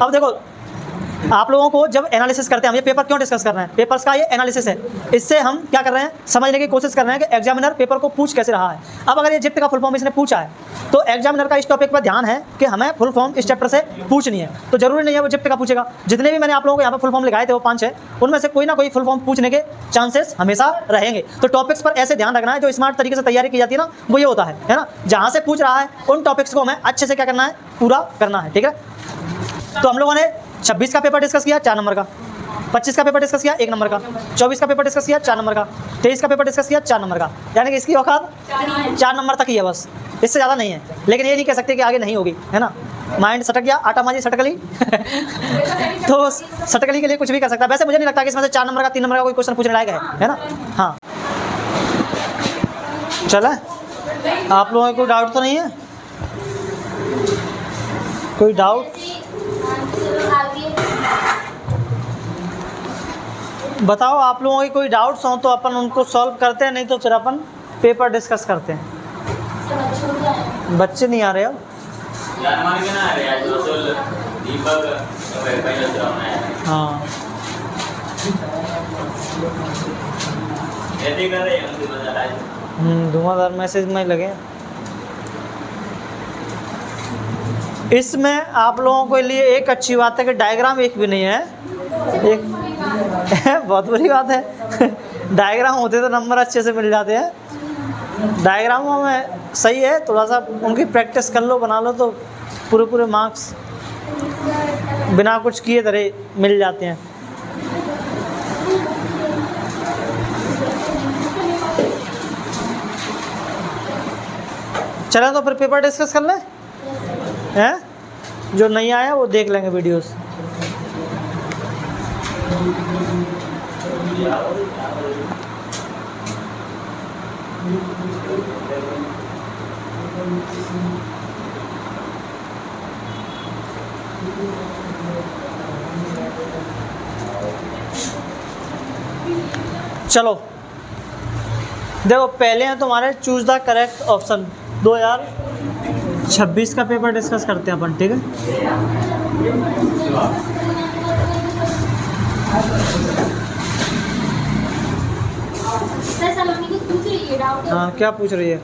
अब देखो आप लोगों को जब एनालिसिस करते हैं, हम ये पेपर क्यों डिस्कस कर रहे हैं, पेपर्स का ये एनालिसिस है। इससे हम क्या कर रहे हैं, समझने की कोशिश कर रहे हैं कि एग्जामिनर पेपर को पूछ कैसे रहा है। अब अगर ये जिप्ट का फुल फॉर्म इसने पूछा है तो एग्जामिनर का इस टॉपिक पर ध्यान है कि हमें फुल फॉर्म इस चैप्टर से पूछनी है। तो जरूरी नहीं है वो जिप्ट का पूछेगा। जितने भी मैंने आप लोगों को यहाँ पर फुल फॉर्म लिखाए थे वो 5 है, उनमें से कोई ना कोई फुल फॉर्म पूछने के चांसेस हमेशा रहेंगे। तो टॉपिक्स पर ऐसे ध्यान रखना है, जो स्मार्ट तरीके से तैयारी की जाती है ना, वो ये होता है ना, जहाँ से पूछ रहा है उन टॉपिक्स को हमें अच्छे से क्या करना है, पूरा करना है। ठीक है, तो हम लोगों ने 26 का पेपर डिस्कस किया 4 नंबर का, 25 का पेपर डिस्कस किया 1 नंबर का, 24 का पेपर डिस्कस किया 4 नंबर का, 23 का पेपर डिस्कस किया 4 नंबर का। यानी कि इसकी औकात 4 नंबर तक ही है, बस इससे ज़्यादा नहीं है। लेकिन ये नहीं कह सकते कि आगे नहीं होगी, है ना। माइंड सटक गया, आटा माजी सटकली तो सटकली के लिए कुछ भी कर सकता है। वैसे मुझे नहीं लगता कि इसमें से 4 नंबर का 3 नंबर का कोई क्वेश्चन पूछने लायक है ना। हाँ चला, आप लोगों को कोई डाउट तो नहीं है? कोई डाउट? बताओ, आप लोगों के कोई डाउट्स हो तो अपन उनको सॉल्व करते हैं, नहीं तो फिर अपन पेपर डिस्कस करते हैं। बच्चे नहीं आ रहे अब? हाँ धुआंधार मैसेज में लगे। इसमें आप लोगों के लिए एक अच्छी बात है कि डायग्राम एक भी नहीं है, एक बहुत बुरी बात है। डायग्राम होते तो नंबर अच्छे से मिल जाते हैं। डायग्रामों में सही है, थोड़ा सा उनकी प्रैक्टिस कर लो, बना लो, तो पूरे मार्क्स बिना कुछ किए तरह मिल जाते हैं। चलें तो फिर पेपर डिस्कस कर लें हैं? जो नहीं आया वो देख लेंगे वीडियोस। चलो देखो, पहले हैं तुम्हारे चूज द करेक्ट ऑप्शन। 2026 का पेपर डिस्कस करते हैं अपन, ठीक है। हाँ क्या पूछ रही है?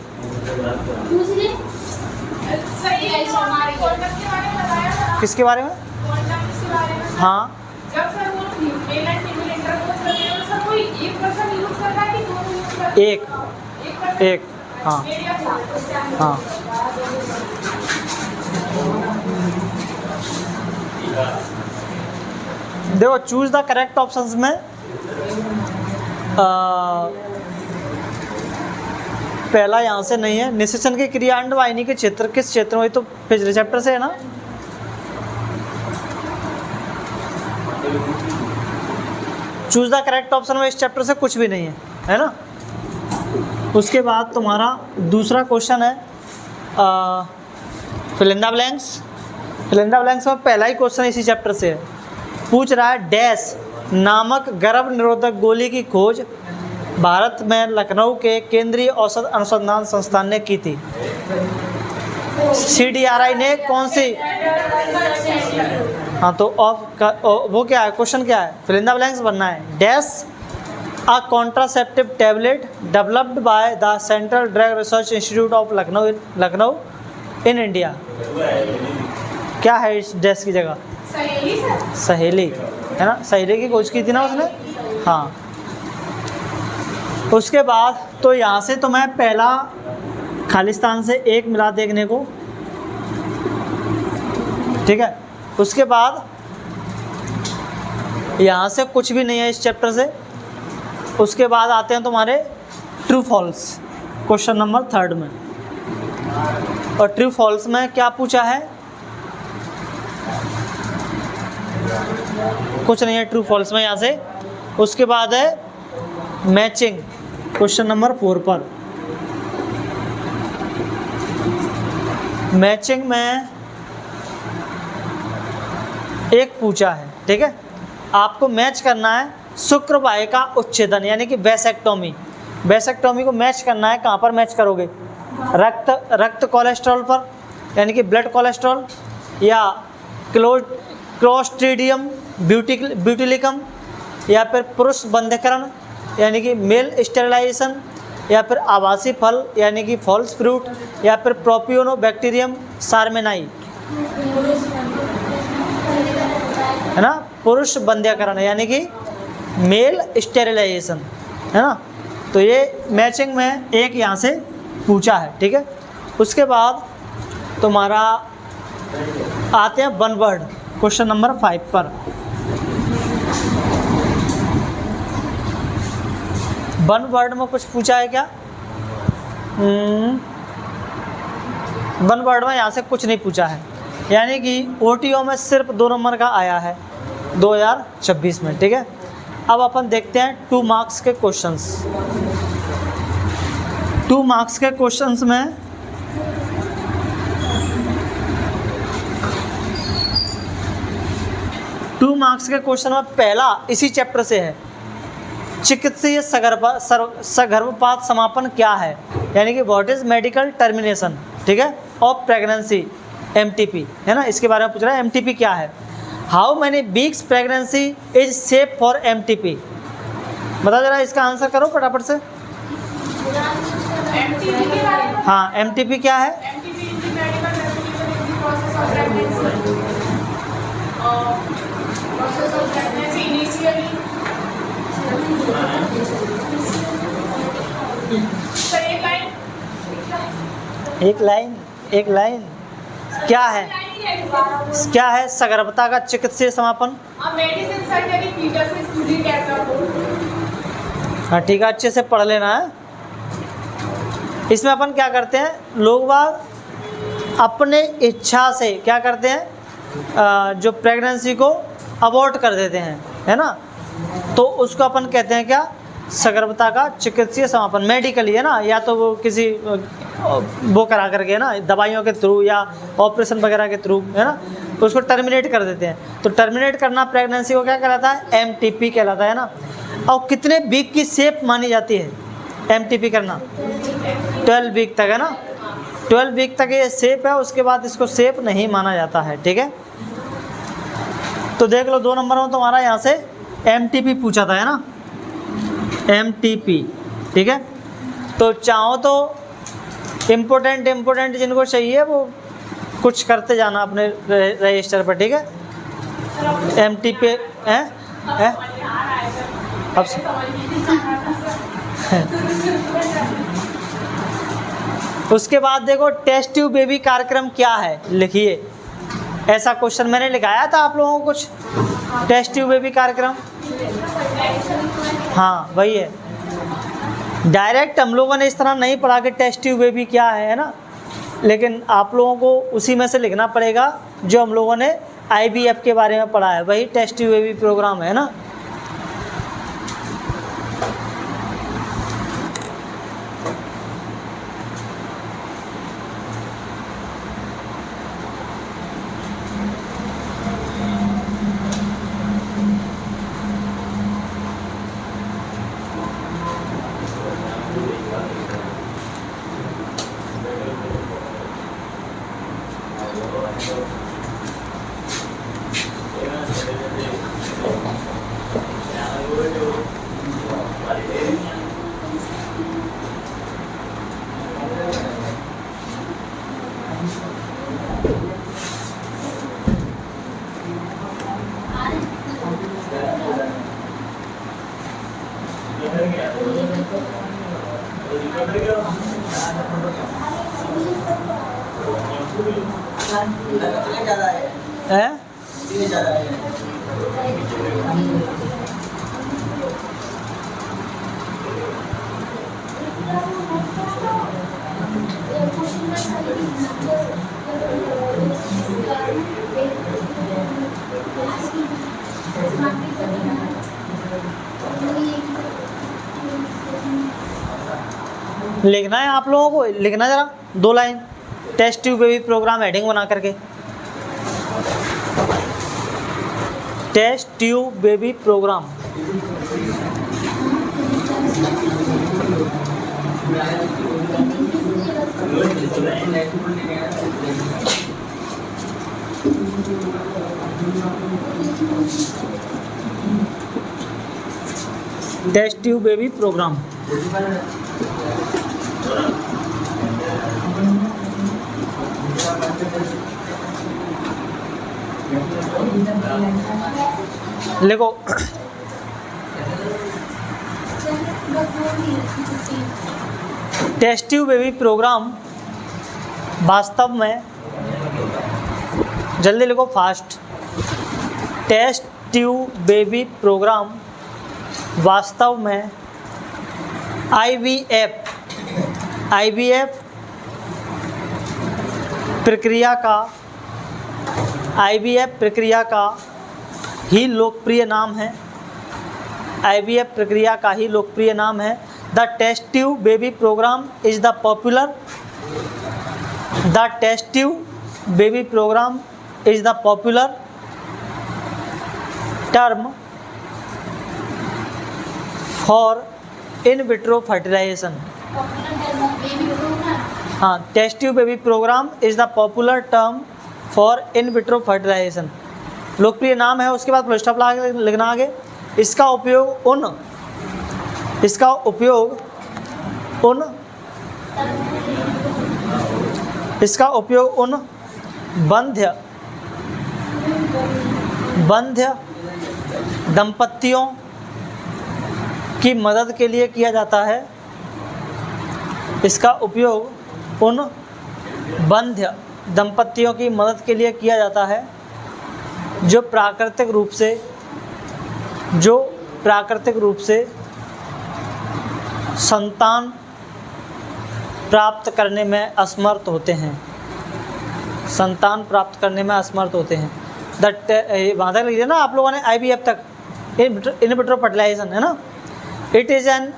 किसके बारे में? हाँ एक हाँ हाँ देखो, चूज द करेक्ट ऑप्शंस में पहला यहाँ से नहीं है। निषेचन की क्रिया अंडवाहिनी के क्षेत्र किस क्षेत्र में? तो फिज रिसेप्टर से है ना। चूज द करेक्ट ऑप्शन में इस चैप्टर से कुछ भी नहीं है ना। उसके बाद तुम्हारा दूसरा क्वेश्चन है fill in the blanks. Fill in the blanks में पहला ही क्वेश्चन इसी चैप्टर से है। पूछ रहा है डैश नामक गर्भ निरोधक गोली की खोज भारत में लखनऊ के केंद्रीय औषध अनुसंधान संस्थान ने की थी। CDRI ने कौन सी? हाँ तो वो क्या है, क्वेश्चन क्या है? फिल इन द ब्लैंक्स बनना है। Dash a contraceptive tablet developed by the central drug research institute of Lucknow in India. क्या है इस डैश की जगह? सहेली है ना, सहेली की खोज की थी ना उसने। हाँ उसके बाद तो यहाँ से तो मैं पहला खालिस्तान से एक मिला देखने को, ठीक है। उसके बाद यहाँ से कुछ भी नहीं है इस चैप्टर से। उसके बाद आते हैं तुम्हारे ट्रू फॉल्स, क्वेश्चन नंबर 3 में। और ट्रू फॉल्स में क्या पूछा है? कुछ नहीं है ट्रू फॉल्स में यहाँ से। उसके बाद है मैचिंग, क्वेश्चन नंबर 4 पर। मैचिंग में एक पूछा है, ठीक है। आपको मैच करना है शुक्र वाहिका उच्छेदन यानी कि वैसेक्टोमी। वैसेक्टोमी को मैच करना है, कहाँ पर मैच करोगे? रक्त कोलेस्ट्रॉल पर यानी कि ब्लड कोलेस्ट्रॉल, या क्लोस्ट्रीडियम ब्यूटिलिकम, या फिर पुरुष बंध्यकरण यानी कि मेल स्टेरिलाइजेशन, या फिर आभासी फल यानी कि फॉल्स फ्रूट, या फिर प्रोपियोनोबैक्टीरियम सार्मेनाई, है ना, पुरुष बंध्यकरण यानी कि मेल स्टेरिलाइजेशन, है ना। तो ये मैचिंग में एक यहाँ से पूछा है, ठीक है। उसके बाद तुम्हारा आते हैं वन वर्ड, क्वेश्चन नंबर 5 पर। वन वर्ड में कुछ पूछा है क्या? वन वर्ड में यहाँ से कुछ नहीं पूछा है, यानी कि ओटीओ में सिर्फ 2 नंबर का आया है 2026 में, ठीक है। अब अपन देखते हैं 2 मार्क्स के क्वेश्चंस। 2 मार्क्स के क्वेश्चंस में टू मार्क्स के क्वेश्चन में पहला इसी चैप्टर से है, चिकित्सीय सगर्भपात समापन क्या है, यानी कि व्हाट इज मेडिकल टर्मिनेशन, ठीक है, ऑफ प्रेगनेंसी, एमटीपी, है ना, इसके बारे में पूछ रहा है। एमटीपी क्या है? How many weeks pregnancy is safe for MTP? बता जरा, इसका आंसर करो फटाफट से। हाँ, एमटीपी क्या है? एक लाइन क्या है? क्या है सगर्भता का चिकित्सीय समापन? हाँ ठीक है, अच्छे से पढ़ लेना है। इसमें अपन क्या करते हैं, लोग बाग अपने इच्छा से क्या करते हैं, जो प्रेगनेंसी को अबॉर्ट कर देते हैं, है ना, तो उसको अपन कहते हैं क्या, सगर्भता का चिकित्सीय समापन। मेडिकली, है ना, या तो वो किसी वो करा करके ना, दवाइयों के थ्रू या ऑपरेशन वगैरह के थ्रू, है ना, तो उसको टर्मिनेट कर देते हैं। तो टर्मिनेट करना प्रेगनेंसी को क्या कहलाता है? एमटीपी कहलाता है ना। और कितने वीक की सेफ मानी जाती है एमटीपी करना? 12 वीक तक, है ना, 12 वीक तक ये सेफ है, उसके बाद इसको सेफ नहीं माना जाता है, ठीक है। तो देख लो 2 नंबर में तुम्हारा यहाँ से एमटीपी पूछा था, है ना, एमटीपी, ठीक है। तो चाहो तो इम्पोर्टेंट जिनको चाहिए वो कुछ करते जाना अपने रजिस्टर पर, ठीक है। एमटीपी है अब उसके बाद देखो टेस्ट ट्यूब बेबी कार्यक्रम क्या है, लिखिए। ऐसा क्वेश्चन मैंने लिखाया था आप लोगों को कुछ, टेस्ट ट्यूब बेबी कार्यक्रम, हाँ वही है। डायरेक्ट हम लोगों ने इस तरह नहीं पढ़ा कि टेस्ट ट्यूब बेबी क्या है ना, लेकिन आप लोगों को उसी में से लिखना पड़ेगा जो हम लोगों ने आईवीएफ के बारे में पढ़ा है, वही टेस्ट ट्यूब बेबी प्रोग्राम है ना। लिखना है आप लोगों को, लिखना जरा 2 line test tube baby programme heading बना करके। Test tube baby programme, test tube baby programme. लिखो टेस्ट ट्यूब बेबी प्रोग्राम वास्तव में, जल्दी लिखो fast, test tube baby programme वास्तव में आईवीएफ प्रक्रिया का ही लोकप्रिय नाम है। आईवीएफ प्रक्रिया का ही लोकप्रिय नाम है। The test tube baby programme is the popular term for in vitro fertilization. हाँ, test tube baby programme is the popular term for in vitro fertilization, लोकप्रिय नाम है। उसके बाद फुल स्टॉप लिखना आगे। इसका उपयोग उन बंध्य दंपतियों की मदद के लिए किया जाता है। इसका उपयोग उन बंध्य दंपतियों की मदद के लिए किया जाता है जो प्राकृतिक रूप से संतान प्राप्त करने में असमर्थ होते हैं। वहाँ तक लिखिए ना आप लोगों ने, IVF तक, इन विट्रो फर्टिलाइजेशन है ना। It is an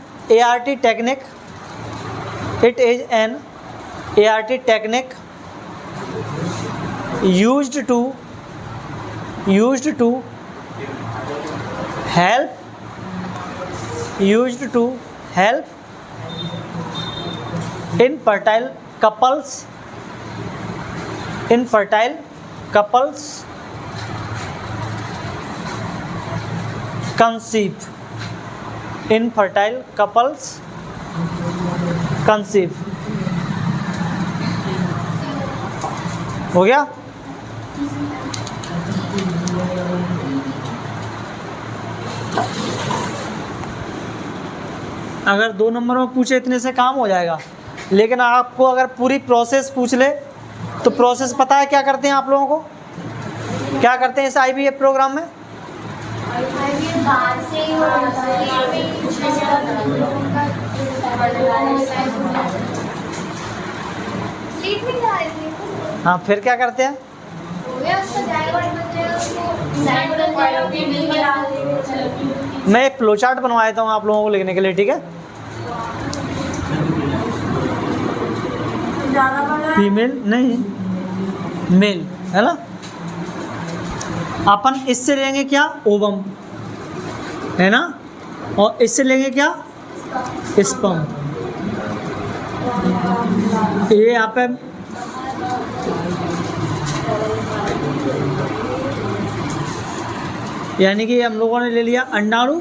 ART technique used to help infertile couples conceive। हो गया? अगर 2 नंबर में पूछे इतने से काम हो जाएगा, लेकिन आपको अगर पूरी प्रोसेस पूछ ले तो प्रोसेस पता है क्या करते हैं आप लोगों को? क्या करते हैं इस IVF प्रोग्राम में? हाँ, फिर क्या करते हैं? मैं एक फ्लो चार्ट बनवा देता हूँ आप लोगों को लिखने के लिए, ठीक है? फीमेल नहीं, मेल है ना। अपन इससे लेंगे क्या? ओवम है ना, और इससे लेंगे क्या? स्पर्म। ये यहाँ पे यानी कि हम लोगों ने ले लिया अंडाणु,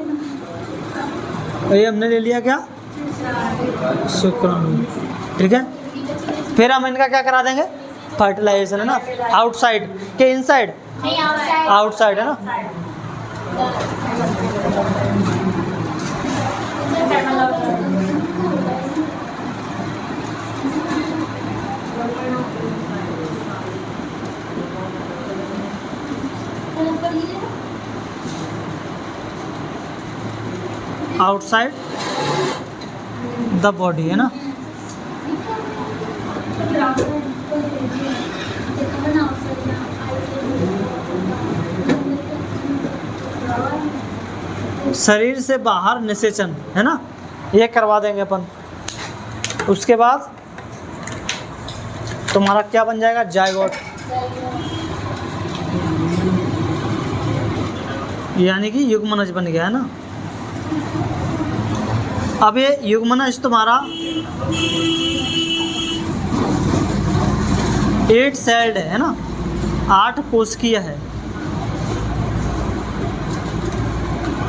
और ये हमने ले लिया क्या? शुक्राणु, ठीक है। फिर हम इनका क्या करा देंगे? फर्टिलाइजेशन, है ना। आउटसाइड के इनसाइड? आउटसाइड है ना। आउटसाइड द बॉडी है ना। शरीर से बाहर निषेचन है ना, ये करवा देंगे अपन। उसके बाद तुम्हारा क्या बन जाएगा? जायगोट, यानी कि युग्मनज बन गया है ना। अब ये युग्मनज तुम्हारा 8 सेल्ड है ना, 8 कोशिकीय है।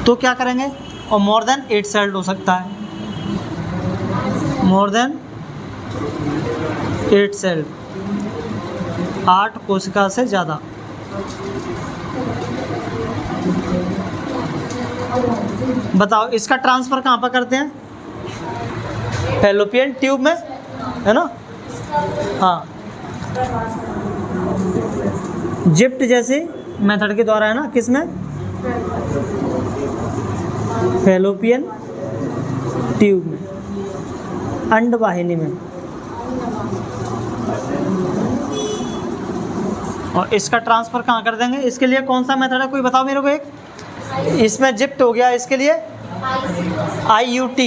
तो क्या करेंगे, और मोर देन 8 सेल्ड हो सकता है, मोर देन 8 सेल्ड, 8 कोशिका से ज़्यादा। बताओ इसका ट्रांसफ़र कहाँ पर करते हैं, फैलोपियन ट्यूब में, है ना। हाँ, जिप्ट जैसे मेथड के द्वारा, है ना, किस में, फैलोपियन ट्यूब में, अंडवाहिनी में। और इसका ट्रांसफ़र कहाँ कर देंगे, इसके लिए कौन सा मेथड है, कोई बताओ मेरे को एक। इसमें जिप्ट हो गया, इसके लिए IUT,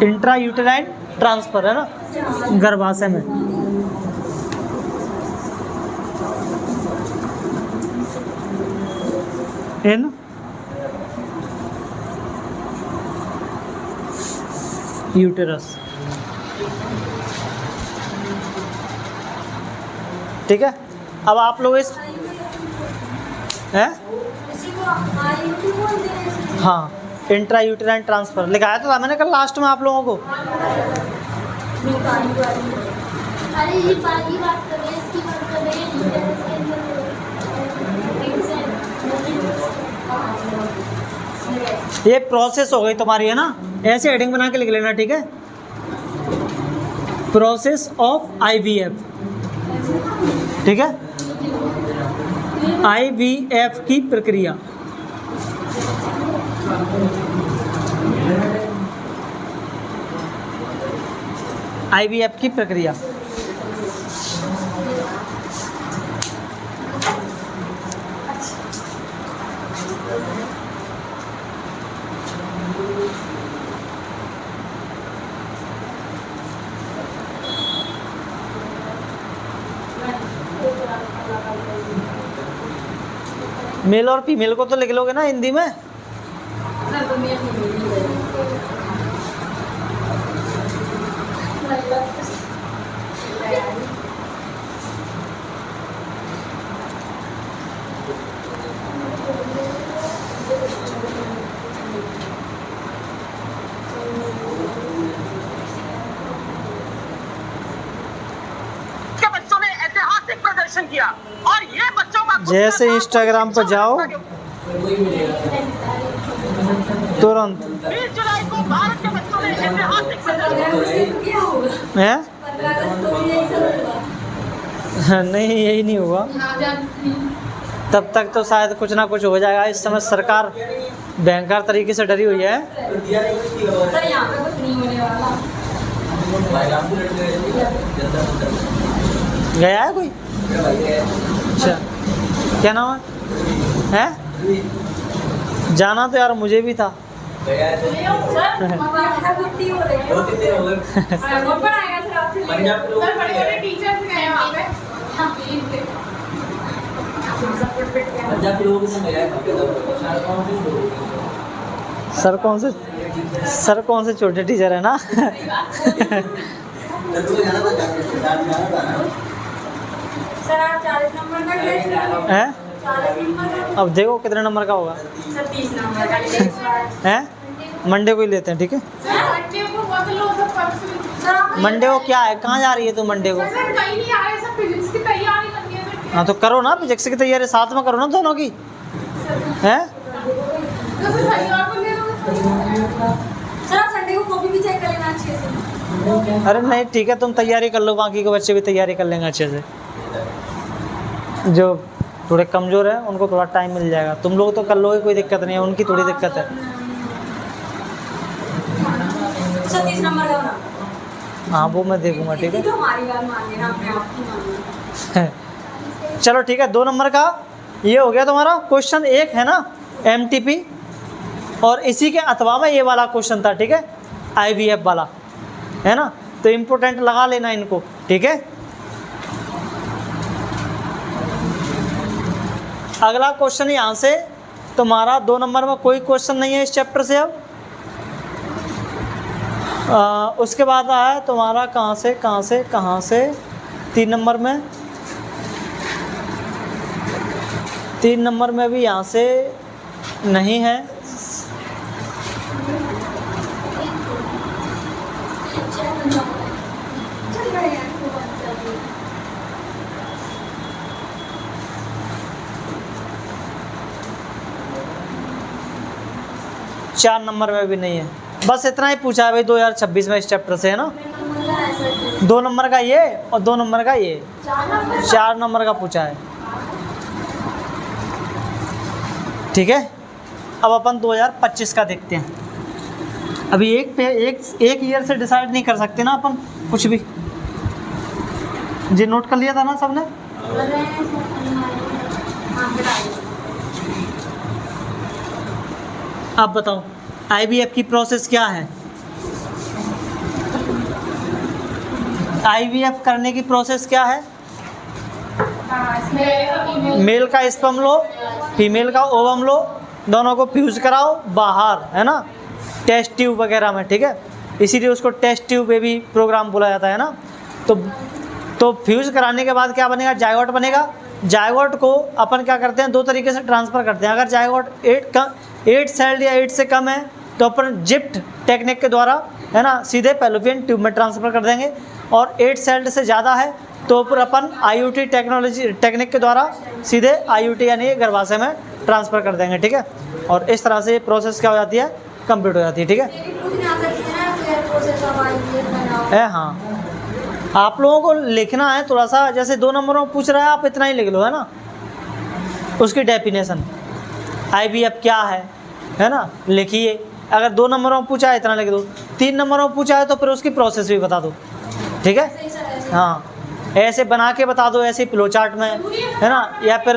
इंट्रा यूटेराइन ट्रांसफ़र, है ना, गर्भाशय में। इन यूटेरस, ठीक है। अब आप लोग इस हैं, हाँ, इंट्रा यूटेराइन ट्रांसफ़र लिखाया तो था मैंने कल लास्ट में आप लोगों को। अरे ये बात कर रहे हैं, इसकी बात कर रहे हैं, ये प्रोसेस हो गई तुम्हारी, है ना, ऐसे हेडिंग बना के लिख लेना, ठीक है। प्रोसेस ऑफ IVF, ठीक है, IVF की प्रक्रिया। IVF की प्रक्रिया। मेल और फीमेल को तो लिख लोगे ना हिंदी में। बच्चों ने ऐतिहासिक प्रदर्शन किया और ये बच्चों का जैसे इंस्टाग्राम पर जाओ तुरंत 20 जुलाई को भारत के बच्चों ने ऐतिहासिक प्रदर्शन है। नहीं, यही नहीं हुआ, तब तक तो शायद कुछ ना कुछ हो जाएगा। इस समय सरकार भयंकर तरीके से डरी हुई है। गया है कोई? अच्छा, क्या नाम है? जाना तो यार मुझे भी था। सर कौन से छोटे टीचर है ना। सर आप 40 नंबर का टेस्ट हैं? 40 नंबर का अब देखो कितने नंबर का होगा। सर 30 नंबर का टेस्ट हैं? मंडे को ही लेते हैं, ठीक है। मंडे को क्या है, कहाँ जा रही है तू मंडे को? हाँ तो करो ना फिजिक्स की तैयारी, साथ में करो ना दोनों की, हैं? सर आप संडे को कॉपी भी चेक कर लेना अच्छे से। अरे नहीं ठीक है, तुम तैयारी कर लो, बाकी के बच्चे भी तैयारी कर लेंगे अच्छे से। जो थोड़े कमज़ोर हैं उनको थोड़ा टाइम मिल जाएगा, तुम लोग तो कर लोगे, कोई दिक्कत नहीं है, उनकी थोड़ी दिक्कत है। सर 30 नंबर का बना। हाँ वो मैं देखूँगा, ठीक है। तो हमारी बात मान लेना, अपने आप की मान लेना। चलो ठीक है, 2 नंबर का ये हो गया तुम्हारा क्वेश्चन। एक है ना MTP, और इसी के अथवा में ये वाला क्वेश्चन था, ठीक है, IVF वाला, है ना। तो इम्पोर्टेंट लगा लेना इनको, ठीक है। अगला क्वेश्चन यहाँ से तुम्हारा 2 नंबर में कोई क्वेश्चन नहीं है इस चैप्टर से। अब उसके बाद आया तुम्हारा कहाँ से 3 नंबर में 3 नंबर में भी यहाँ से नहीं है। चल गए हैं। 4 नंबर में भी नहीं है। बस इतना ही पूछा है भाई 2026 में इस चैप्टर से, है ना। 2 नंबर का ये और 2 नंबर का ये, 4 नंबर का पूछा है। ठीक है, अब अपन 2025 का देखते हैं। अभी एक ईयर से डिसाइड नहीं कर सकते ना अपन कुछ भी। जी नोट कर लिया था ना सबने। अब बताओ IVF की प्रोसेस क्या है। IVF करने की प्रोसेस क्या है। मेल का स्पर्म लो, फीमेल का ओवम लो, दोनों को फ्यूज कराओ बाहर, है ना, टेस्ट ट्यूब वगैरह में। ठीक है, इसीलिए उसको टेस्ट ट्यूब बेबी प्रोग्राम बोला जाता है ना। तो फ्यूज कराने के बाद क्या बनेगा, जायगोट बनेगा। जायगोट को अपन क्या करते हैं, 2 तरीके से ट्रांसफ़र करते हैं। अगर जायगोट 8 सेल्ड या 8 से कम है तो अपन जिप्ट टेक्निक के द्वारा, है ना, सीधे पेलोपियन ट्यूब में ट्रांसफ़र कर देंगे। और 8 सेल्ड से ज़्यादा है तो फिर अपन IUT टेक्निक के द्वारा सीधे IUT यानी गर्भाशय में ट्रांसफ़र कर देंगे। ठीक है, और इस तरह से प्रोसेस क्या हो जाती है, कंप्लीट हो जाती है। ठीक है, हाँ, आप लोगों को लिखना है थोड़ा सा, जैसे 2 नंबरों में पूछ रहा है आप इतना ही लिख लो, है ना, उसकी डेफिनेशन IVF क्या है ना, लिखिए। अगर 2 नंबरों में पूछा है इतना लिख दो, 3 नंबरों में पूछा है तो फिर उसकी प्रोसेस भी बता दो। ठीक है, हाँ, ऐसे बना के बता दो, ऐसे फ्लो चार्ट में, है ना, या फिर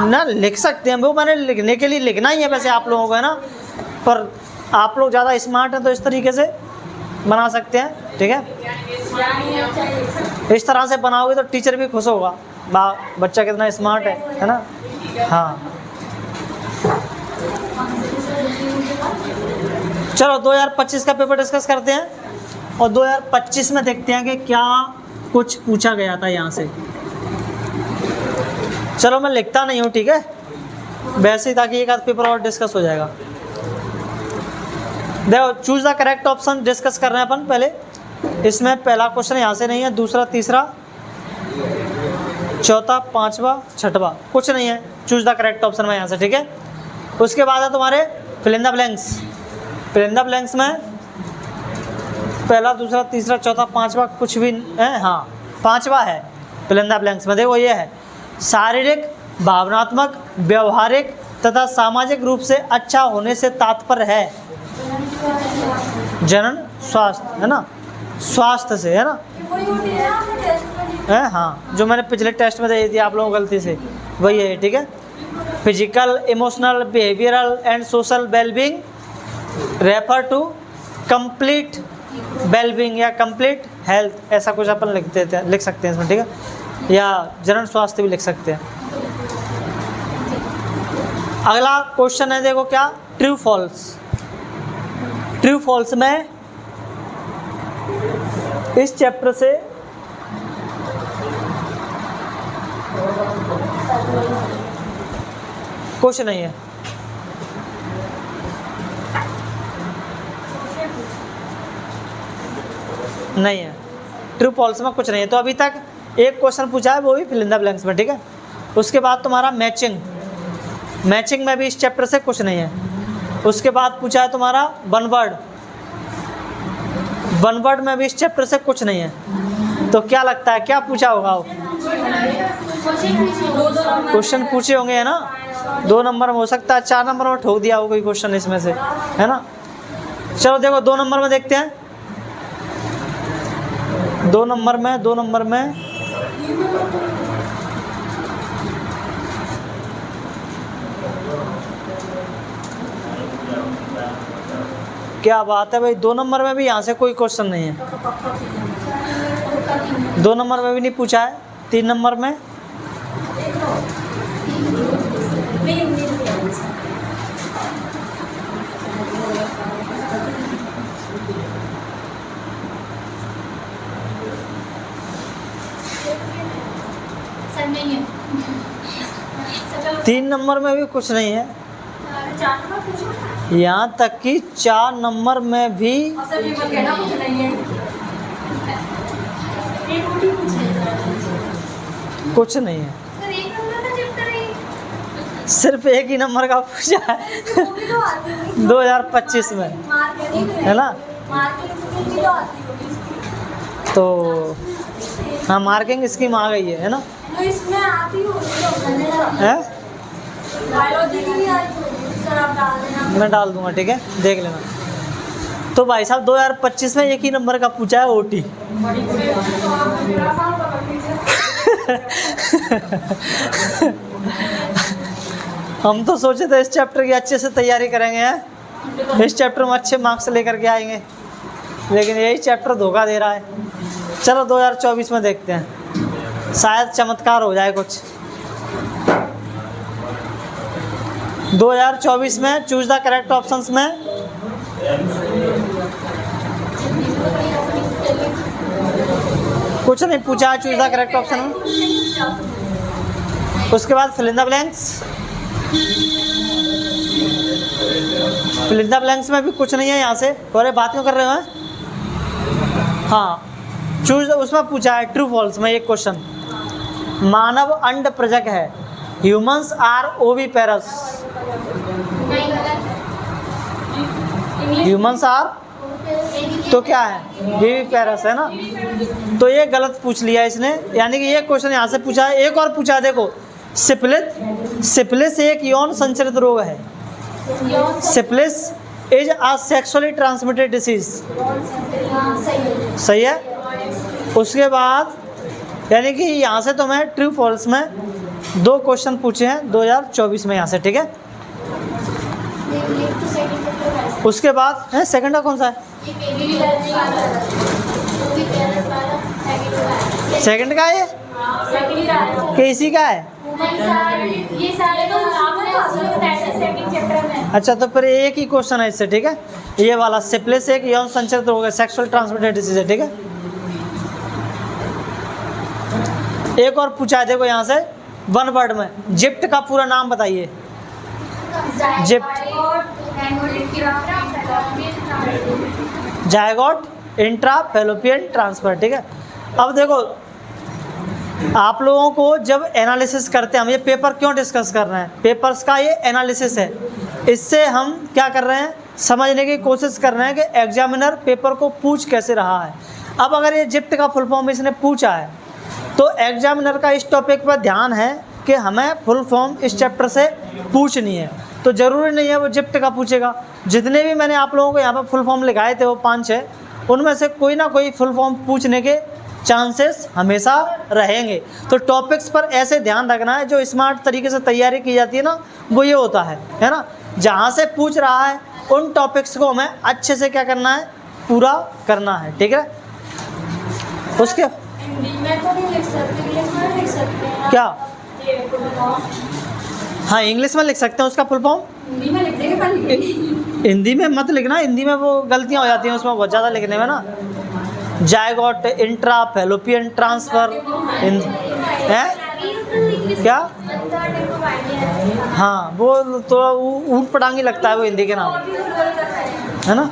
ना लिख सकते हैं। वो मैंने लिखने के लिए लिखना ही है वैसे आप लोगों को, है ना, पर आप लोग ज़्यादा स्मार्ट हैं तो इस तरीके से बना सकते हैं। ठीक है, इस तरह से बनाओगे तो टीचर भी खुश होगा, बच्चा कितना स्मार्ट है ना। हाँ, चलो 2025 का पेपर डिस्कस करते हैं और 2025 में देखते हैं कि क्या कुछ पूछा गया था यहाँ से। चलो मैं लिखता नहीं हूँ, ठीक है, वैसे ही, ताकि एक आध पेपर और डिस्कस हो जाएगा। देखो, choose the correct option discuss कर रहे हैं अपन पहले। इसमें पहला क्वेश्चन यहाँ से नहीं है, दूसरा, तीसरा, चौथा, पांचवा, छठवा कुछ नहीं है। चूज द करेक्ट ऑप्शन में यहाँ से। ठीक है, उसके बाद है तुम्हारे fill in the blanks. Fill in the blanks में पहला, दूसरा, तीसरा, चौथा, पांचवा कुछ भी है। हाँ, पांचवा है फिल इन द ब्लैंक्स में। देखो ये है, शारीरिक, भावनात्मक, व्यवहारिक तथा सामाजिक रूप से अच्छा होने से तात्पर्य है जनन स्वास्थ्य, है ना, स्वास्थ्य से, है ना, है। हाँ, जो मैंने पिछले टेस्ट में दे दी आप लोगों को गलती से, वही है। ठीक है, physical, emotional, behavioural and social wellbeing refer to complete wellbeing या कंप्लीट हेल्थ, ऐसा कुछ अपन लिख सकते हैं इसमें। ठीक है, या जनन स्वास्थ्य भी लिख सकते हैं। अगला क्वेश्चन है, देखो क्या, ट्रू फॉल्स। ट्रू फॉल्स में इस चैप्टर से कुछ नहीं है। नहीं है, ट्रू फॉल्स में कुछ नहीं है। तो अभी तक एक क्वेश्चन पूछा है, वो भी फिल इन द ब्लैंक्स में। ठीक है, उसके बाद तुम्हारा मैचिंग। मैचिंग में भी इस चैप्टर से कुछ नहीं है। उसके बाद पूछा है तुम्हारा वन वर्ड। वन वर्ड में भी इस चैप्टर से कुछ नहीं है। तो क्या लगता है क्या पूछा होगा? क्वेश्चन पूछे होंगे, है ना, 2 नंबर में हो सकता है, 4 नंबर में ठोक दिया हो कोई क्वेश्चन इसमें से, है ना। चलो देखो 2 नंबर में देखते हैं। 2 नंबर में क्या बात है भाई, 2 नंबर में भी यहाँ से कोई क्वेश्चन नहीं है। 2 नंबर में भी नहीं पूछा है। 3 नंबर में, सर नहीं है, 3 नंबर में भी कुछ नहीं है, 4 नंबर पूछो। यहाँ तक कि 4 नंबर में भी और सर ये मत कहना कुछ नहीं है। एक रोटी पूछे। कुछ नहीं है, सर एक नंबर का चैप्टर है ये? सिर्फ एक ही नंबर का पूछा है वो भी तो आती होगी। 2025 में, मार्केटिंग है ना? मार्केटिंग भी तो आती होगी इसकी। तो हाँ, मार्किंग स्कीम आ गई है ना? तो इसमें आती होगी तो है, बायोलॉजी की भी आती होगी, सर आप डाल देना। मैं डाल दूंगा, ठीक है, देख लेना। तो भाई साहब 2025 में एक ही नंबर का पूछा है ओटी। हम तो सोचे थे इस चैप्टर की अच्छे से तैयारी करेंगे, हैं इस चैप्टर में अच्छे मार्क्स लेकर के आएंगे, लेकिन यही चैप्टर धोखा दे रहा है। चलो 2024 में देखते हैं, शायद चमत्कार हो जाए कुछ। 2024 में चूज द करेक्ट ऑप्शंस में कुछ नहीं पूछा है, चूज द करेक्ट ऑप्शन में। उसके बाद fill in the blanks, fill in the blanks में भी कुछ नहीं है यहाँ से। और बात क्यों कर रहे हो? हाँ, चूज, उसमें पूछा है ट्रू फॉल्स में एक क्वेश्चन, मानव अंड प्रजक है, humans are oviparous, humans are तो क्या है, विविपेरस, है ना? तो ये गलत पूछ लिया इसने, यानी कि ये क्वेश्चन यहाँ से पूछा है। एक और पूछा है, देखो, सिफिलिस एक यौन संचरित रोग है, syphilis is a sexually transmitted disease, सही है। उसके बाद यानी कि यहाँ से तो मैं ट्रू फॉल्स में 2 क्वेश्चन पूछे हैं 2024 में यहाँ से, ठीक है। उसके बाद है सेकंड का कौन सा है? सेकंड का है कि इसी का है? ये सारे तो सेकंड चैप्टर में। अच्छा, तो फिर एक ही क्वेश्चन है इससे, ठीक है। ये वाला सिफिलिस एक यौन संचरित रोग है, सेक्सुअल ट्रांसमिटेड डिसीज है, ठीक है। एक और पूछा है, देखो यहाँ से 1 वर्ड में, जिप्ट का पूरा नाम बताइए। जायगोट इंट्रा फैलोपियन ट्रांसफर, ठीक है। अब देखो, आप लोगों को जब एनालिसिस करते हैं, हम ये पेपर क्यों डिस्कस कर रहे हैं, पेपर्स का ये एनालिसिस है। इससे हम क्या कर रहे हैं, समझने की कोशिश कर रहे हैं कि एग्जामिनर पेपर को पूछ कैसे रहा है। अब अगर ये जिप्ट का फुल फॉर्म इसने पूछा है, तो एग्जामिनर का इस टॉपिक पर ध्यान है कि हमें फुल फॉर्म इस चैप्टर से पूछनी है। तो ज़रूरी नहीं है वो जिप्ट का पूछेगा। जितने भी मैंने आप लोगों को यहाँ पर फुल फॉर्म लिखाए थे, वो 5-6, उनमें से कोई ना कोई फुल फॉर्म पूछने के चांसेस हमेशा रहेंगे। तो टॉपिक्स पर ऐसे ध्यान रखना है, जो स्मार्ट तरीके से तैयारी की जाती है ना, वो ये होता है ना। जहाँ से पूछ रहा है उन टॉपिक्स को हमें अच्छे से क्या करना है, पूरा करना है, ठीक है। उसके हिंदी में तो नहीं लिख सकते, इंग्लिश में लिख सकते हैं क्या? ये फुल फॉर्म हाँ, इंग्लिश में लिख सकते हैं उसका फुल फॉर्म। हिंदी में लिख देंगे, पर लिखेंगे। हिंदी में मत लिखना, हिंदी में वो गलतियाँ हो जाती हैं उसमें बहुत ज़्यादा लिखने में ना। जायगोट इंट्रा फैलोपियन ट्रांसफर है क्या? हाँ, वो तो ऊँट पटांगी लगता है वो हिंदी के नाम, है ना।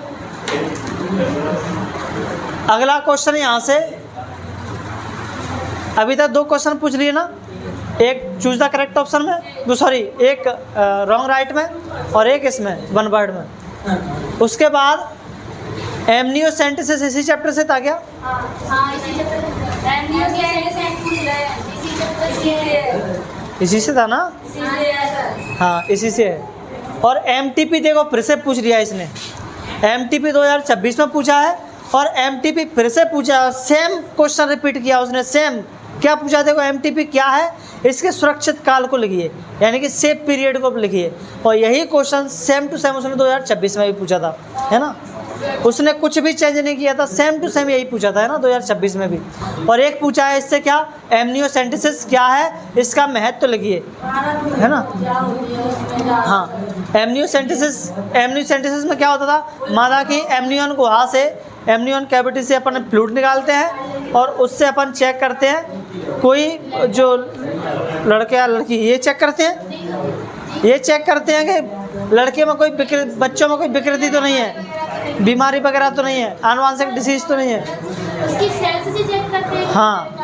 अगला क्वेश्चन यहाँ से, अभी तक 2 क्वेश्चन पूछ लिए ना, एक चूज द करेक्ट ऑप्शन में, वो सॉरी एक रॉन्ग राइट में और एक इसमें 1 वर्ड में। उसके बाद एमनियोसेंटेसिस इसी चैप्टर से था क्या? हाँ, इसी चैप्टर में। इसी से था ना? हाँ, इसी से है। और एमटीपी देखो फिर से पूछ लिया इसने, एमटीपी 2026 में पूछा है और एमटीपी फिर से पूछा, सेम क्वेश्चन रिपीट किया उसने। सेम क्या पूछा, देखो एमटीपी क्या है, इसके सुरक्षित काल को लिखिए, यानी कि सेफ पीरियड को लिखिए। और यही क्वेश्चन सेम टू सेम उसने 2026 में भी पूछा था, है ना। उसने कुछ भी चेंज नहीं किया था, सेम टू सेम यही पूछा था, है ना, 2026 में भी। और एक पूछा है इससे क्या, एमनियोसेंटेसिस क्या है, इसका महत्व लिखिए, है ना। हाँ, एमनियोसेंटेसिस में क्या होता था, मादा की एमनियन गुहा से एमनियन कैविटी से अपन फ्लूइड निकालते हैं और उससे अपन चेक करते हैं कोई जो लड़के या लड़की ये चेक करते हैं, ये चेक करते हैं कि लड़के में कोई बच्चों में कोई विकृति तो नहीं है, बीमारी वगैरह तो नहीं है, आनुवांशिक डिसीज तो नहीं है। उसकी सेल्स से चेक करते हैं। हाँ।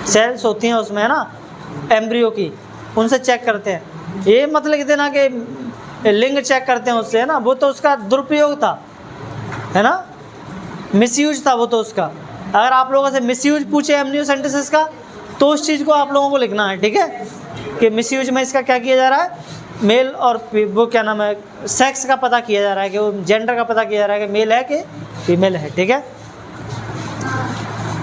सेल्स होती हैं उसमें है ना एम्ब्रियो की, उनसे चेक करते हैं। ये मत लिख देना कि लिंग चेक करते हैं उससे, है ना, वो तो उसका दुरुपयोग था, है ना, मिसयूज था वो तो उसका। अगर आप लोगों से मिसयूज पूछे एमनियोसेंटेसिस का तो उस चीज़ को आप लोगों को लिखना है, ठीक है, कि मिसयूज में इसका क्या किया जा रहा है, मेल और वो क्या नाम है, सेक्स का पता किया जा रहा है, कि वो जेंडर का पता किया जा रहा है कि मेल है कि फीमेल है, ठीक है।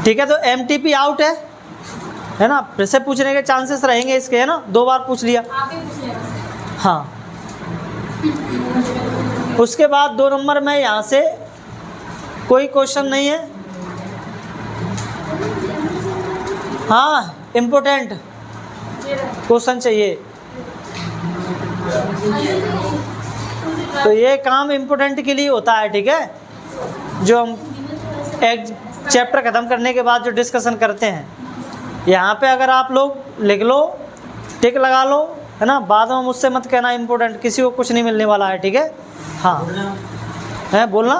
ठीक है, तो एमटीपी आउट है ना, फिर से पूछने के चांसेस रहेंगे इसके, है ना, 2 बार पूछ लिया। आप ही पूछ लेना। हाँ, उसके बाद 2 नंबर में यहाँ से कोई क्वेश्चन नहीं है। हाँ, इम्पोर्टेंट क्वेश्चन चाहिए, तो ये काम इम्पोर्टेंट के लिए होता है, ठीक है, जो हम एक चैप्टर ख़त्म करने के बाद जो डिस्कशन करते हैं। यहाँ पे अगर आप लोग लिख लो, टिक लगा लो, है ना, बाद में मुझसे मत कहना इम्पोर्टेंट, किसी को कुछ नहीं मिलने वाला है, ठीक है। हाँ, है बोलना,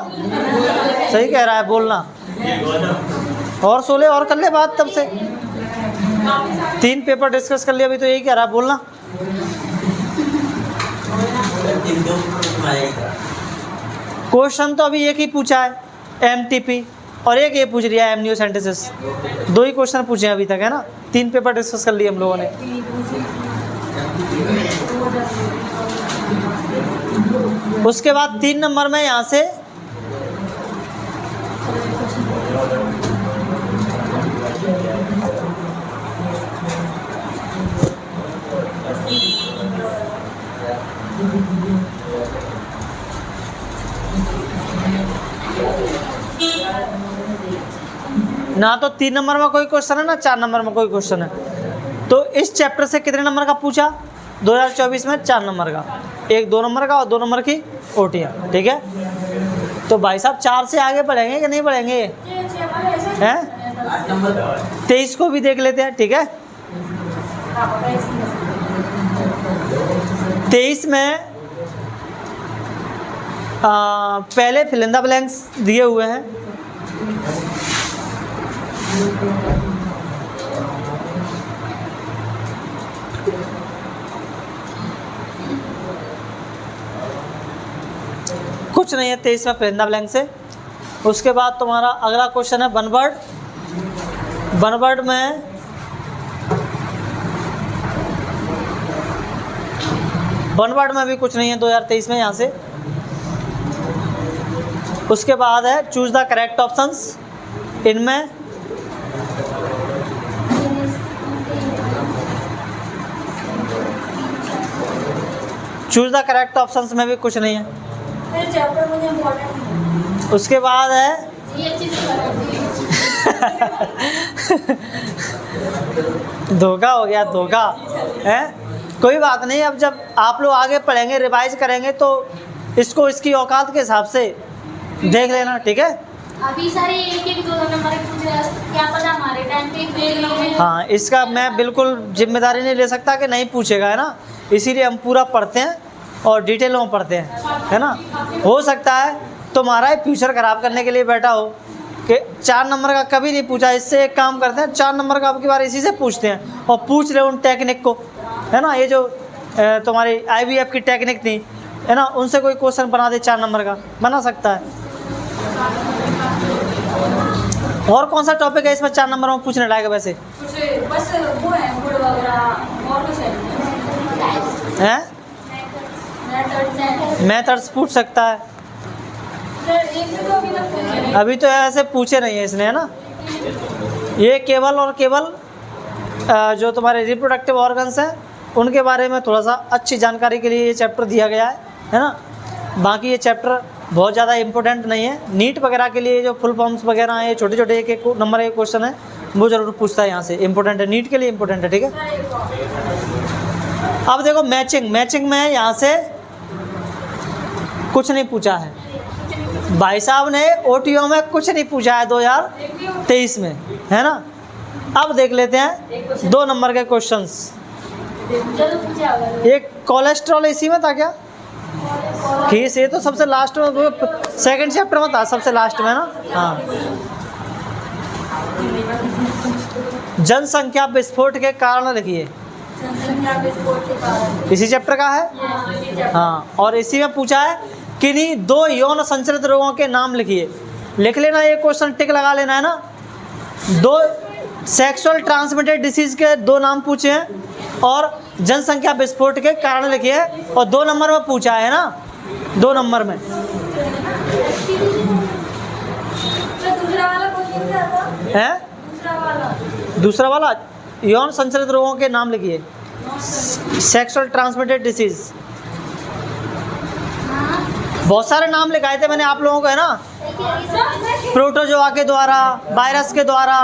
सही कह रहा है, बोलना और 16 और कर ले बात, तब से 3 पेपर डिस्कस कर लिया, अभी तो यही कह रहा है, बोलना। क्वेश्चन तो अभी एक ही पूछा है एमटीपी, और एक ये पूछ लिया है एमनियोसेंटेसिस, 2 ही क्वेश्चन पूछे हैं अभी तक, है ना, 3 पेपर डिस्कस कर लिए हम लोगों ने। उसके बाद 3 नंबर में यहाँ से ना तो 3 नंबर में कोई क्वेश्चन है ना 4 नंबर में कोई क्वेश्चन है। तो इस चैप्टर से कितने नंबर का पूछा 2024 में? 4 नंबर का, एक 2 नंबर का और 2 नंबर की ओटियाँ, ठीक है। तो भाई साहब 4 से आगे बढ़ेंगे कि नहीं बढ़ेंगे? हैं 23 को भी देख लेते हैं, ठीक है। 23 में पहले फिल इन द ब्लैंक्स दिए हुए हैं। कुछ नहीं है 23 में फिल इन द ब्लैंक से। उसके बाद तुम्हारा अगला क्वेश्चन है वन वर्ड। वन वर्ड में भी कुछ नहीं है 2023 में यहाँ से। उसके बाद है चूज द करेक्ट ऑप्शंस। इनमें चूज द करेक्ट ऑप्शंस में भी कुछ नहीं है। चैप्टर मुझे इम्पोर्टेंट नहीं। उसके बाद है ये चीज़ धोखा हो गया, धोखा है। कोई बात नहीं, अब जब आप लोग आगे पढ़ेंगे रिवाइज करेंगे तो इसको इसकी औकात के हिसाब से देख लेना, ठीक है। अभी सारे एक 2 नंबर पूछ रहे हैं, क्या पता हमारे टाइम पे देख लो। हाँ, इसका मैं बिल्कुल जिम्मेदारी नहीं ले सकता कि नहीं पूछेगा, है ना। इसीलिए हम पूरा पढ़ते हैं और डिटेल में पढ़ते हैं, है ना। हो सकता है तुम्हारा ही फ्यूचर ख़राब करने के लिए बैठा हो कि 4 नंबर का कभी नहीं पूछा। इससे एक काम करते हैं, 4 नंबर का अब की बार इसी से पूछते हैं और पूछ रहे उन टेक्निक को, है ना। ये जो तुम्हारी IVF की टेक्निक थी, है ना, उनसे कोई क्वेश्चन बना दे 4 नंबर का, बना सकता है। और कौन सा टॉपिक है इसमें 4 नंबर में पूछने लायक है वैसे? कुछ बस वो है फूड वगैरह और कुछ है हैं? मेथड्स पूछ सकता है। अभी तो ऐसे पूछे नहीं है इसने, है ना। ये केवल और केवल जो तुम्हारे रिप्रोडक्टिव ऑर्गन्स हैं उनके बारे में थोड़ा सा अच्छी जानकारी के लिए ये चैप्टर दिया गया है ना। बाकी ये चैप्टर बहुत ज़्यादा इम्पोर्टेंट नहीं है। नीट वगैरह के लिए जो फुल फॉर्म्स वगैरह हैं, छोटे छोटे एक नंबर के क्वेश्चन है, वो ज़रूर पूछता है यहाँ से, इम्पोर्टेंट है, नीट के लिए इम्पोर्टेंट है, ठीक है। अब देखो मैचिंग में यहाँ से कुछ नहीं पूछा है। भाई साहब ने ओटीओ में कुछ नहीं पूछा है 2023 में, है ना। अब देख लेते हैं 2 नंबर के क्वेश्चंस। चलो पूछे होगा। एक कोलेस्ट्रॉल इसी में था क्या? खीस, ये तो सबसे लास्ट में, सेकंड चैप्टर में था, सबसे लास्ट में ना। हाँ, जनसंख्या विस्फोट के कारण लिखिए। जनसंख्या विस्फोट के कारण। इसी चैप्टर का है। हाँ, और इसी में पूछा है किन्हीं 2 यौन संचरित रोगों के नाम लिखिए। लिख लेना, ये क्वेश्चन टिक लगा लेना, है ना। 2 सेक्सुअल ट्रांसमिटेड डिसीज के 2 नाम पूछे हैं और जनसंख्या विस्फोट के कारण लिखिए, और 2 नंबर में पूछा है ना, 2 नंबर में। तो दूसरा वाला क्वेश्चन क्या था? है दूसरा वाला यौन संचरित रोगों के नाम लिखिए, सेक्सुअल ट्रांसमिटेड डिसीज। बहुत सारे नाम लिखाए थे मैंने आप लोगों को, है ना। प्रोटोजोआ के द्वारा, वायरस के द्वारा,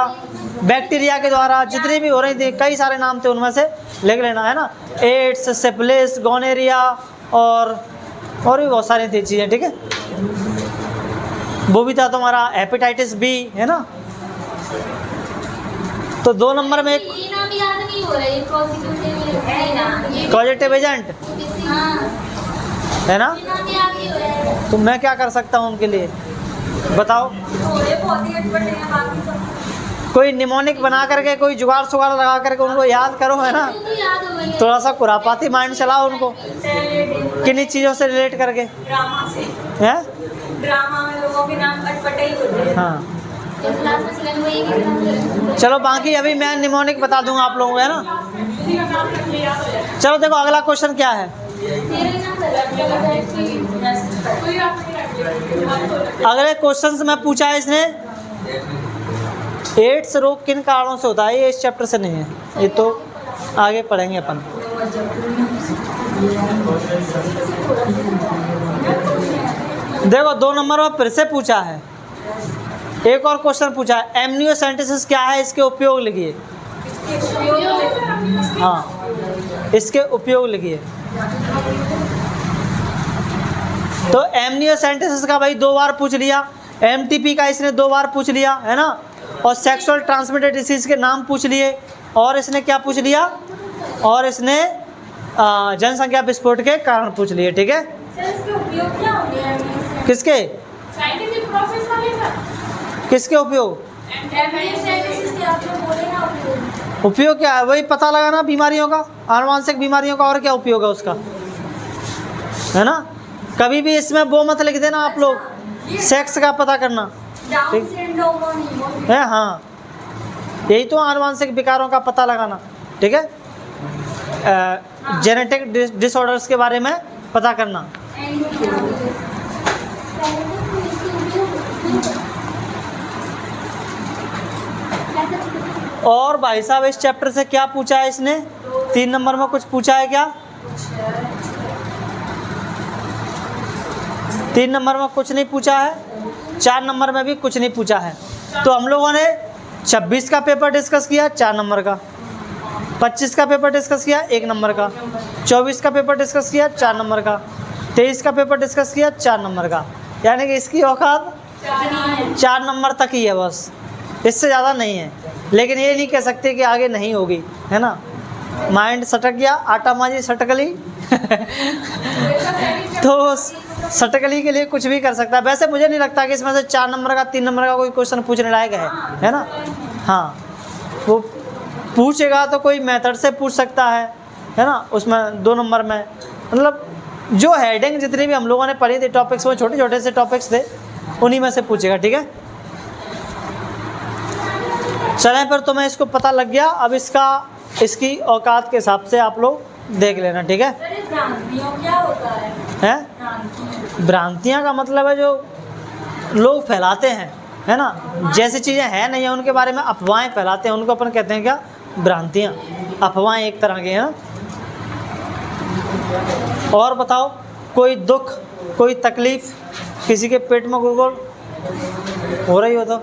बैक्टीरिया के द्वारा, जितनी भी हो रही थी, कई सारे नाम थे, उनमें से लिख लेना, है ना। एड्स, सिफिलिस, गोनेरिया और भी बहुत सारी थी चीज़ें, ठीक है। वो भी था तुम्हारा हेपेटाइटिस बी, है ना। तो 2 नंबर में एक ये नाम याद नहीं हो रहा है, ये पॉजिटिव एजेंट, हाँ, है ना। ये नाम याद नहीं हो रहा है। तो मैं क्या कर सकता हूँ उनके लिए, बताओ। थोड़े बहुत ही अटपटे हैं, बाकी सब कोई निमोनिक बना करके, कोई जुगाड़ सुगाड़ लगा करके उनको याद करो, है ना। वो तो याद हो गई है। थोड़ा सा खुरापाती माइंड चलाओ उनको, किन्हीं चीज़ों से रिलेट करके, ड्रामा से। हैं। ड्रामा में लोगों के नाम अटपटे ही होते हैं। हाँ, तो क्लास में सिलेंडर वो एक ही नाम है। चलो बाकी अभी मैं निमोनिक बता दूंगा आप लोगों को, है ना। चलो देखो अगला क्वेश्चन क्या है। तेरे नाम लगा अगले क्वेश्चन में पूछा है इसने, एड्स रोग किन कारणों से होता है। ये इस चैप्टर से नहीं है, ये तो आगे पढ़ेंगे अपन। देखो 2 नंबर में फिर से पूछा है, एक और क्वेश्चन पूछा है, एमनियोसेंटेसिस क्या है, इसके उपयोग लिखिए। हाँ, इसके उपयोग लिखिए। तो एमनियोसेंटेसिस का भाई 2 बार पूछ लिया, एमटीपी का इसने 2 बार पूछ लिया, है ना। और सेक्सुअल ट्रांसमिटेड डिसीज के नाम पूछ लिए, और इसने क्या पूछ लिया, और इसने जनसंख्या विस्फोट के कारण पूछ लिए, ठीक है। सर इसके उपयोग क्या होंगे? किसके साइंटिफिक प्रोसेस का लेगा। किसके उपयोग? एमनियोसेंटेसिस के आपने बोले ना उपयोग। उपयोग क्या है? वही पता लगाना बीमारियों का, आनुवांशिक बीमारियों का, और क्या उपयोग है उसका, है ना। कभी भी इसमें वो मत लिख देना आप लोग, सेक्स का पता करना, डाउन सिंड्रोम और नीमो है। हाँ, यही तो आनुवांशिक विकारों का पता लगाना, ठीक है। जेनेटिक डिसऑर्डर्स के बारे में पता करना। और भाई साहब इस चैप्टर से क्या पूछा है इसने? 3 नंबर में कुछ पूछा है क्या? 3 नंबर में कुछ नहीं पूछा है, 4 नंबर में भी कुछ नहीं पूछा है। तो हम लोगों ने 26 का पेपर डिस्कस किया 4 नंबर का, 25 का पेपर डिस्कस किया 1 नंबर का, 24 का पेपर डिस्कस किया 4 नंबर का, 23 का पेपर डिस्कस किया 4 नंबर का। यानी कि इसकी औकात 4 नंबर तक ही है बस, इससे ज़्यादा नहीं है। लेकिन ये नहीं कह सकते कि आगे नहीं होगी, है ना। माइंड सटक गया, आटा माजी सटकली तो सटकली के लिए कुछ भी कर सकता है। वैसे मुझे नहीं लगता कि इसमें से 4 नंबर का 3 नंबर का कोई क्वेश्चन पूछने लायक है ना। हाँ, वो पूछेगा तो कोई मेथड से पूछ सकता है ना। उसमें 2 नंबर में मतलब जो हेडिंग जितनी भी हम लोगों ने पढ़ी थी टॉपिक्स में, छोटे छोटे से टॉपिक्स थे, उन्हीं में से पूछेगा, ठीक है। चलें, पर तुम्हें इसको पता लग गया। अब इसकी औकात के हिसाब से आप लोग देख लेना, ठीक है। सर, भ्रांतियों क्या होता है? हैं? भ्रांतियाँ का मतलब है जो लोग फैलाते हैं, है ना। जैसी चीज़ें हैं नहीं है उनके बारे में अफवाहें फैलाते हैं, उनको अपन कहते हैं क्या? भ्रांतियाँ। अफवाहें एक तरह की, है ना। और बताओ, कोई दुख, कोई तकलीफ़, किसी के पेट में गुड़गुड़ हो रही हो तो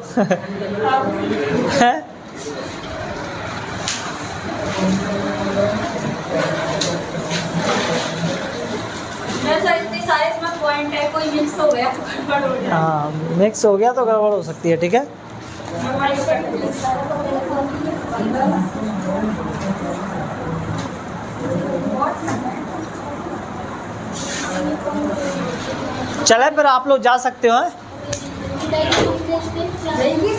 है? सर इतने सारे इसमें पॉइंट है, कोई मिक्स हो गया तो गड़बड़ हो गया। हाँ मिक्स हो गया तो गड़बड़ हो सकती है, ठीक है। चले फिर आप लोग जा सकते हो। जाएगी।